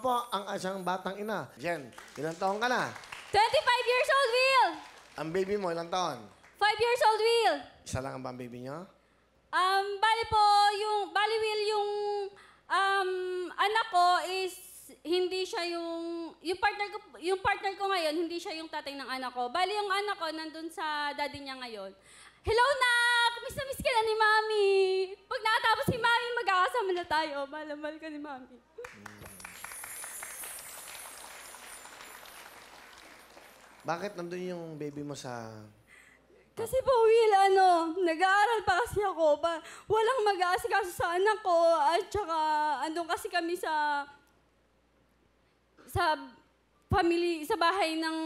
po ang isang batang ina. Jen, ilang taon ka na? 25 years old, Will! Ang baby mo, ilang taon? 5 years old, Will! Isa lang ang ba ang baby niyo? Bali, Will, anak ko is, hindi siya yung partner ko ngayon, hindi siya yung tatay ng anak ko. Bali, yung anak ko, nandun sa daddy niya ngayon. Hello, Nak! Miss ka na ni Mami. Pag nakatapos si Mami, magkakasama na tayo. Mahal ka ni Mami. Bakit nandun yung baby mo sa... Kasi po, Will, nag-aaral pa kasi ako. Walang mag-aasikaso sa anak ko. At saka, andun kasi kami sa bahay ng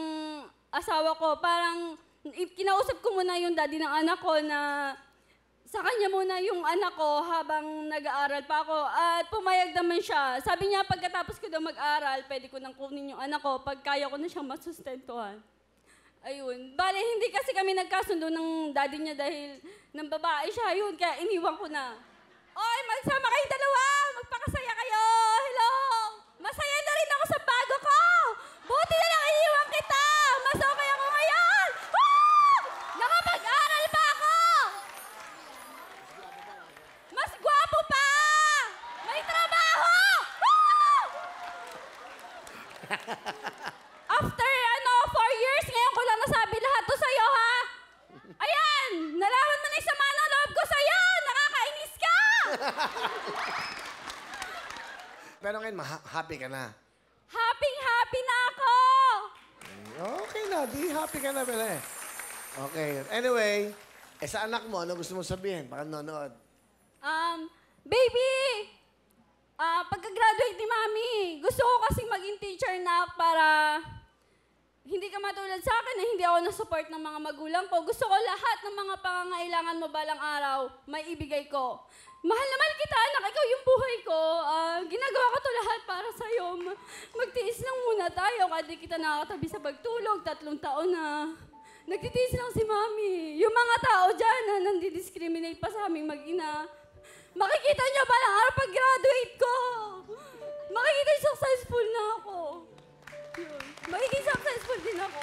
asawa ko. Parang, kinausap ko muna yung daddy ng anak ko na sa kanya muna yung anak ko habang nag-aaral pa ako. At pumayag naman siya. Sabi niya, pagkatapos ko daw mag-aaral, pwede ko nang kunin yung anak ko pag kaya ko na siyang masustentuhan. Ayun. Bale, hindi kasi kami nagkasundo ng daddy niya dahil ng babae siya. Yun, kaya iniwan ko na. Oy, magsama kayong dalawa! Magpakasaya kayo! Hello! Masaya na rin ako sa bago ko! Buti na lang iniwan kita! Mas okay ako ngayon! Woo! Nakapag-aral pa ako! Mas gwapo pa! May trabaho! Woo! After 4 years, ngayon ko lang nasabi lahat to sa'yo, ha? Ayan! Nalaman mo na yung sama ng loob ko sa'yo! Nakakainis ka! Pero ngayon, happy ka na. Happy na ako! Okay na, di happy ka na, Bele. Okay. Anyway, sa anak mo, ano gusto mo sabihin? Baka nanonood. Baby! Pagka-graduate ni Mami, gusto ko kasing maging teacher na para hindi ka matulad sa akin na hindi ako na-support ng mga magulang ko. Gusto ko lahat ng mga pangangailangan mo balang araw, may ibigay ko. Mahal na mahal kita, anak. Ikaw yung buhay ko. Ginagawa ko to lahat para sa'yo. Magtiis lang muna tayo. Kasi di kita nakakatabi sa pagtulog. 3 taon na. Nagtitiis lang si Mami. Yung mga tao dyan na nandidiscriminate pa sa aming mag-ina. Makikita niyo balang araw pag-graduate ko. Makikita niyo successful na ako. Yun. Magiging successful din ako.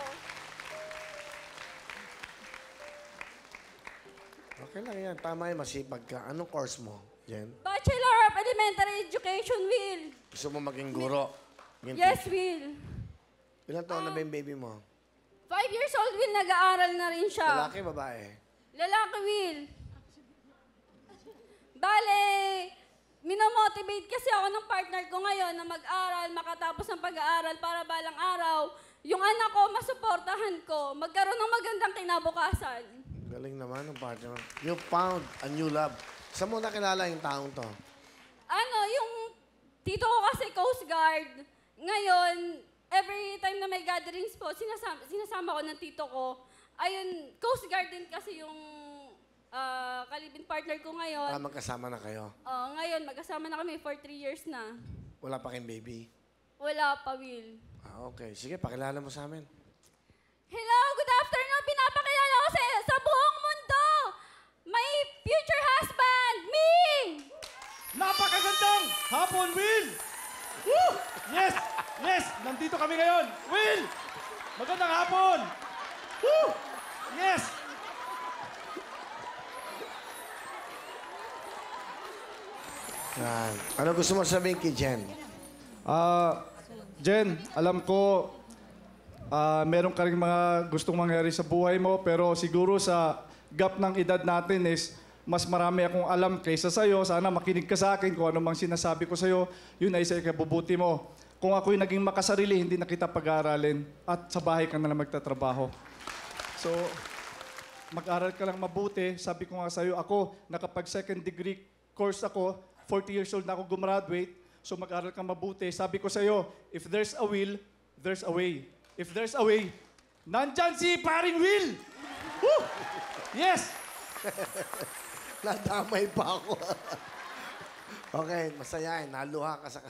Okay lang yan. Tama yan, masipag ka. Anong course mo, Jen? Bachelor of Elementary Education, Will. Gusto mo maging guro? Yes, Will. Ilang taon na ba yung baby mo? 5 years old, Will. Nag-aaral na rin siya. Lalaki, babae? Lalaki, Will. Bale, minomotivate kasi ako ng partner ko ngayon na mag-aral, makatapos ng pag-aaral para balang araw, yung anak ko, masuportahan ko, magkaroon ng magandang kinabukasan. Galing naman ng partner. You found a new love. Saan mo nakilala yung taong to? Yung tito ko kasi Coast Guard. Ngayon, every time na may gatherings po, sinasama ko ng tito ko. Ayun, Coast Guard din kasi yung kalibin partner ko ngayon. Magkasama na kayo? Ngayon, magkasama na kami for 3 years na. Wala pa kayong baby? Wala pa, Will. Okay. Sige, pakilala mo sa amin. Hello, good afternoon. Pinapakilala ko sa buong mundo. My future husband, Ming! Napakagandang hapon, Will! Woo! Yes! Yes! Nandito kami ngayon! Will! Magandang hapon! Woo! Yes! Yan. Ano gusto mo sabihin kay Jen? Jen, alam ko meron ka rin mga gustong mangyari sa buhay mo, pero siguro sa gap ng edad natin is mas marami akong alam kaysa sa'yo. Sana makinig ka sa akin kung ano mang sinasabi ko sa'yo. Yun ay sa ikabubuti mo. Kung ako'y naging makasarili, hindi na kita pag-aaralin at sa bahay ka na lang magtatrabaho. So, mag-aral ka lang mabuti. Sabi ko nga sa'yo, ako, nakapag second degree course ako, 40 years old na ako gumraduate, so mag-aral ka mabuti. Sabi ko sa'yo, if there's a will, there's a way. If there's a way, nandyan si paring Will! Woo! Yes! Nadamay pa ako. Okay, masayain. Naluha ka sa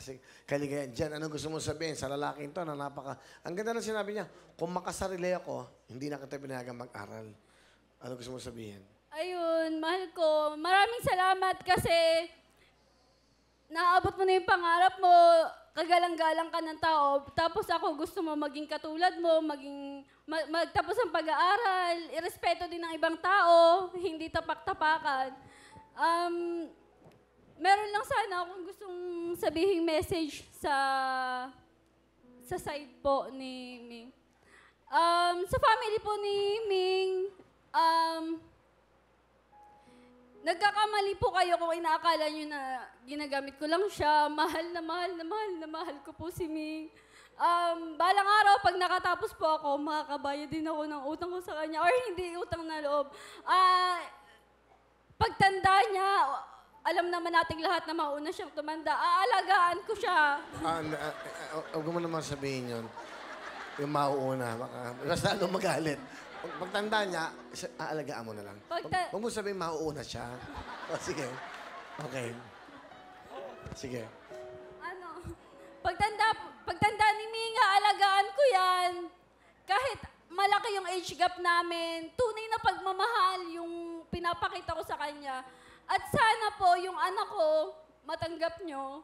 kaligayan. Jen, ano gusto mo sabihin sa lalaking to na napaka... Ang ganda na sinabi niya, kung makasarili ako, hindi na kita pinayagang mag-aral. Ano gusto mo sabihin? Ayun, mahal ko. Maraming salamat kasi naabot mo na yung pangarap mo. kagalang-galang ka ng tao, tapos ako gusto mo maging katulad mo, magtapos ang pag-aaral, irespeto din ng ibang tao, hindi tapak-tapakan. Meron lang sana akong gustong sabihing message sa side po ni Ming. Sa family po ni Ming, nagkakamali po kayo kung inaakala nyo na ginagamit ko lang siya. Mahal na mahal na mahal na mahal ko po si Ming. Balang araw, pag nakatapos po ako, makakabayad din ako ng utang ko sa kanya. Or hindi utang na loob. Pagtanda niya, alam naman nating lahat na mauna siyang tumanda. Aalagaan ko siya. Huwag mo naman sabihin yun. Yung mauuna. Basta ano magalit. Pagtanda niya, aalagaan mo na lang. Huwag mo sabihin mauuna siya. O, sige. Okay. Sige. Pagtanda ni Minga, alagaan ko yan. Kahit malaki yung age gap namin, tunay na pagmamahal yung pinapakita ko sa kanya. At sana po, yung anak ko, matanggap nyo,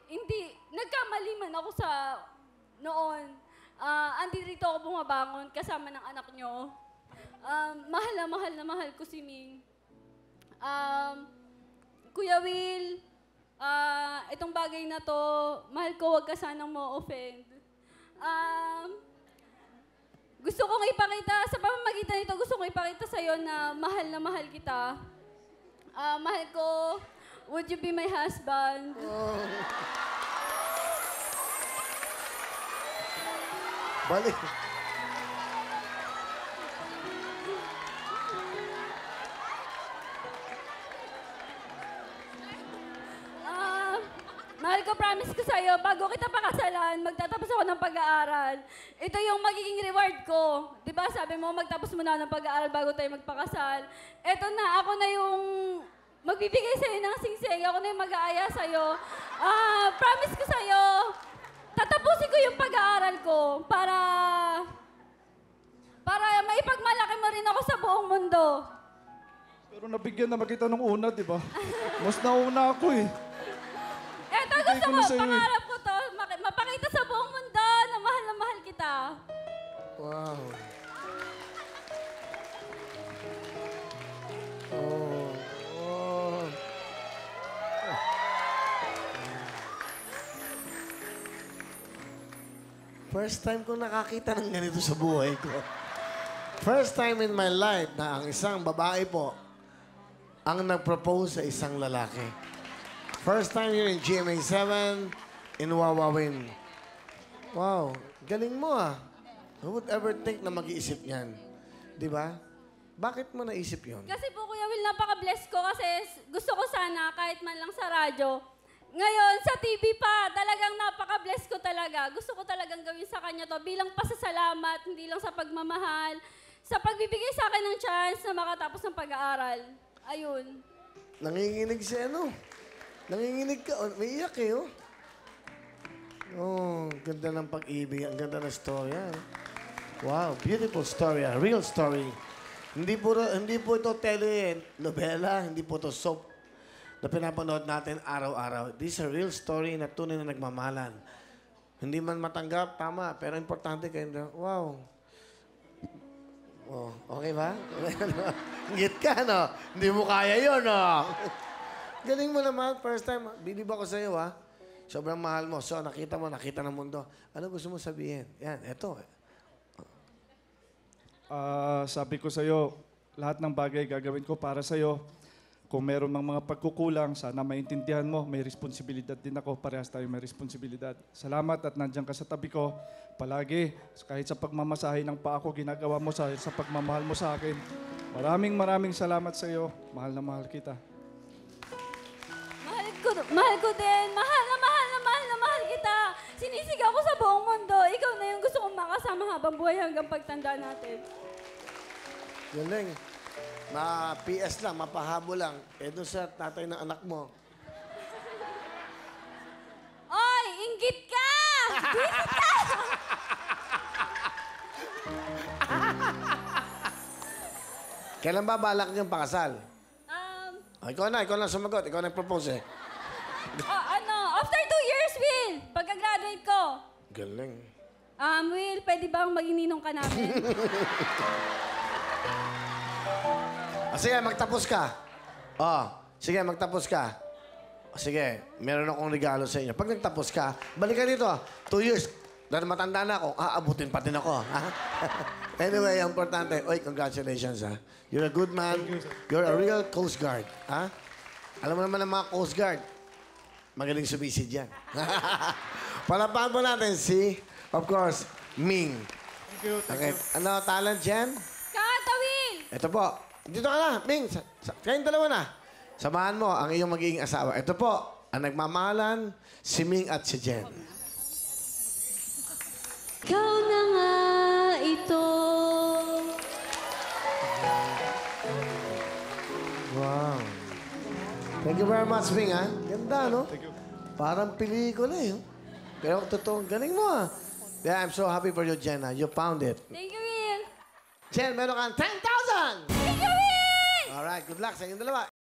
hindi, nagkamali man ako sa noon. Andito ako bumabangon kasama ng anak nyo. Mahal na mahal ko si Ming. Kuya Will, itong bagay na to, mahal ko, wag ka sanang mo-offend. Gusto kong ipakita, sa pamamagitan nito, gusto kong ipakita sa'yo na mahal kita. Mahal ko, would you be my husband? Oh. Balik. Mahal ko, promise ko sa'yo, bago kita pakasalan, magtatapos ako ng pag-aaral. Ito yung magiging reward ko. Di ba sabi mo, magtapos muna ng pag-aaral bago tayo magpakasal. Ito na, ako na yung magbibigay sa'yo ng singsing. Ako na yung mag-aaya sa'yo. Promise ko sa'yo, tatapusin ko yung pag-aaral ko para maipagmalaki mo rin ako sa buong mundo. Pero nabigyan naman kita nung una, di ba? Mas nauna ako eh. Eto, gusto mo, pangarap ko to, mapakita sa buong mundo na mahal kita. Wow. Oh. First time ko nakakita ng ganito sa buhay ko. First time in my life na ang isang babae po ang nag-propose sa isang lalaki. First time here in GMA7 in Wawawin. Wow, galing mo ah. Who would ever think na mag-iisip niyan? Di ba? Bakit mo naisip yon? Kasi po, Kuya Will, napaka-bless ko kasi gusto ko sana kahit man lang sa radyo. Ngayon, sa TV pa, talagang napaka-bless ko talaga. Gusto ko talagang gawin sa kanya to bilang pasasalamat, hindi lang sa pagmamahal, sa pagbibigay sa akin ng chance na makatapos ng pag-aaral. Ayun. Nanginginig si ano? Nanginginig ka. Oh, may iyak eh, oh. Oh, ganda ng pag-ibig. Ang ganda ng story, ah. Wow, beautiful story, ah. Real story. Hindi po ito telenovela, hindi po ito soap na pinapanood natin araw-araw. This is a real story na tunay na nagmamahalan. Hindi man matanggap, tama. Pero importante kayo na, wow. Oh, okay ba? Ngit ka, no? Hindi mo kaya yun, no? Galing mo naman. First time, bilib ako sa'yo, ha? Sobrang mahal mo. So, nakita ng mundo. Ano gusto mo sabihin? Yan, eto. Sabi ko sa'yo, lahat ng bagay gagawin ko para sa'yo. Kung meron ng mga pagkukulang, sana maintindihan mo. May responsibilidad din ako. Parehas tayo may responsibilidad. Salamat at nandiyan ka sa tabi ko. Palagi, kahit sa pagmamasahe ng paa ko, ginagawa mo sa pagmamahal mo sa akin. Maraming salamat sa iyo. Mahal na mahal kita. Mahal ko din. Mahal kita. Sinisigaw ko sa buong mundo. Ikaw na yung gusto kong makasama habang buhay hanggang pagtanda natin. Galing. PS lang, mapahabo lang. Eh, doon sa tatay ng anak mo. Oy, inggit ka! Visit ka! Kailan ba balak niyong pakasal? Ikaw na sumagot. Ikaw na propose eh. After 2 years, Will. Pagka-graduate Galing. Will, pwede bang maging ninong ka namin? Sige, magtapos ka. Sige, magtapos ka. Sige, meron akong regalo sa inyo. Pag nagtapos ka, balik ka dito. 2 years. Dahil matanda na ako, aabutin pa din ako. Ha? Anyway, ang importante, congratulations, ha? You're a good man. You're a real Coast Guard. Ha? Alam mo naman ang mga Coast Guard, magaling sumisid yan. Palapahan po natin si, of course, Ming. Thank you. Okay. Ano, talent, Jen? Kata, Will! Ito po. Dito ka na, Ming. Kayong dalawa na. Samahan mo ang iyong magiging asawa. Ito po, ang nagmamahalan, si Ming at si Jen. Ikaw na nga ito. Wow. Thank you very much, Ming, ha? Ganda, no? Thank you. Parang pelikula, eh. Pero totoo, galing mo, ha? Yeah, I'm so happy for you, Jen, ha? You found it. Thank you, Will. Jen, meron kang 10,000! Thank you, Will! Alright, good luck sa inyong dalawa.